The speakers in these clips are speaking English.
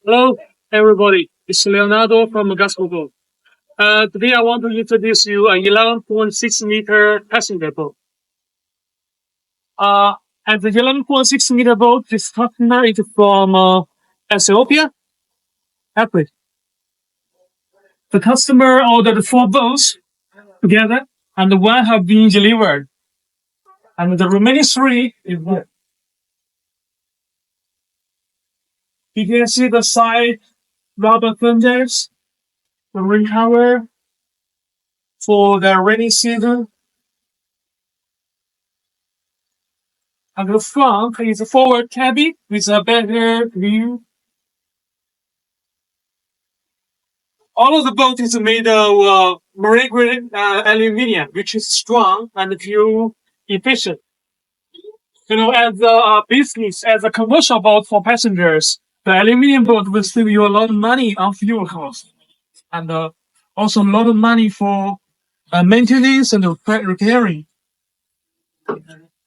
Hello, everybody. It's Leonardo from Gospel Boat. Today I want to introduce you an 11.6-meter passenger boat. Uh, and the 11.6-meter boat, this customer is from Ethiopia, Africa. The customer ordered four boats together, and one have been delivered, and the remaining three is here. You can see the side rubber fenders, the rain cover for the rainy season. And the front is a forward cabin with a better view. All of the boat is made of marine grade aluminium, which is strong and fuel efficient. As a business, as a commercial boat for passengers, the aluminium boat will save you a lot of money on fuel costs, and also a lot of money for maintenance and repairing.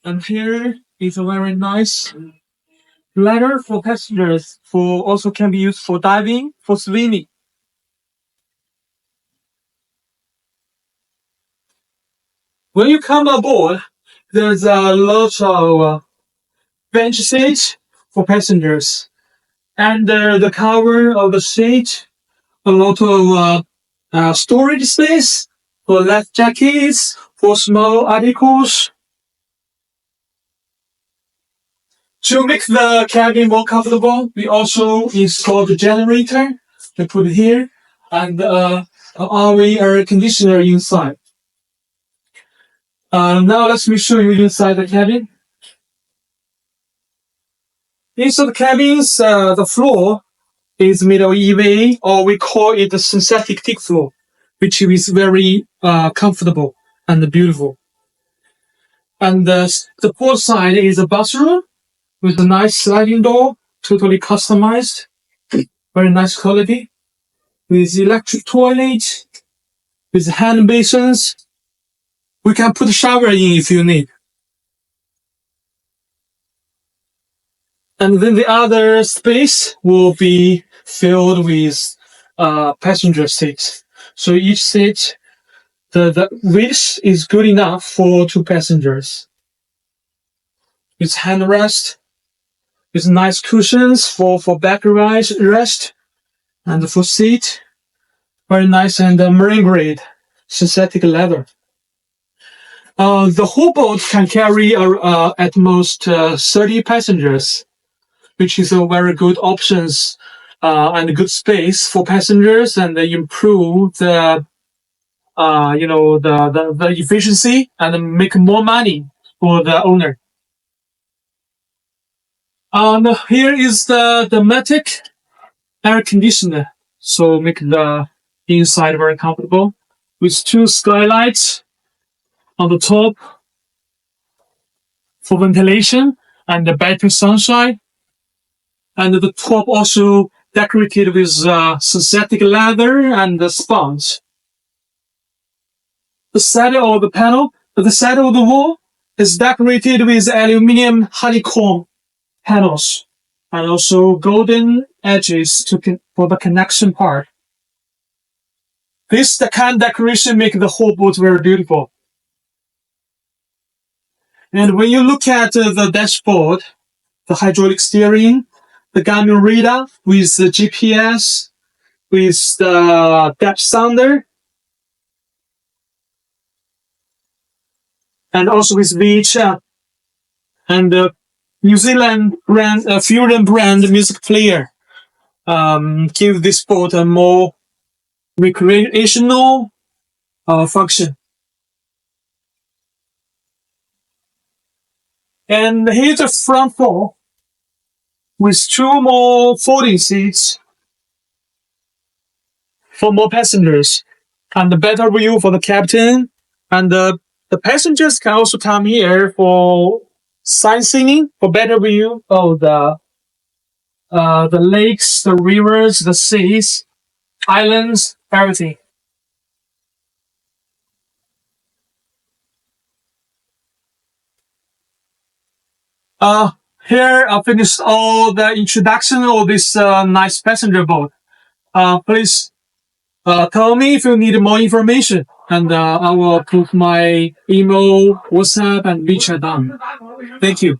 And here is a very nice ladder for passengers. For also can be used for diving, for swimming. When you come aboard, there's a lot of bench seats for passengers, and the cover of the seat, a lot of storage space for life jackets, for small articles. To make the cabin more comfortable, we also installed the generator to put it here, and an RV air conditioner inside. Now let me show you inside the cabin. Inside the cabins, the floor is made of EVA, or we call it the synthetic thick floor, which is very comfortable and beautiful. And the port side is a bathroom with a nice sliding door, totally customized, very nice quality, with electric toilet, with hand basins. We can put a shower in if you need. And then the other space will be filled with passenger seats. So each seat, the width is good enough for two passengers. With handrest, with nice cushions for backrest rest, and for seat, very nice and marine grade synthetic leather. The whole boat can carry at most 30 passengers, which is a very good options and good space for passengers, and they improve the the efficiency and make more money for the owner. Here is the Matic air conditioner, so make the inside very comfortable with two skylights on the top for ventilation and the better sunshine. And the top also decorated with synthetic leather and sponge. The side of the panel, the side of the wall is decorated with aluminium honeycomb panels and also golden edges for the connection part. The kind of decoration make the whole boat very beautiful. And when you look at the dashboard, the hydraulic steering, the Garmin radar with the GPS, with the depth sounder, and also with VHF, and the New Zealand brand, Fusion brand music player, give this boat a more recreational function. And here's the front door with two more folding seats for more passengers, and a better view for the captain. And the passengers can also come here for sightseeing, for better view of the lakes, the rivers, the seas, islands, everything. Here, I finished all the introduction of this nice passenger boat. Please tell me if you need more information, and I will put my email, WhatsApp, and WeChat down. Thank you.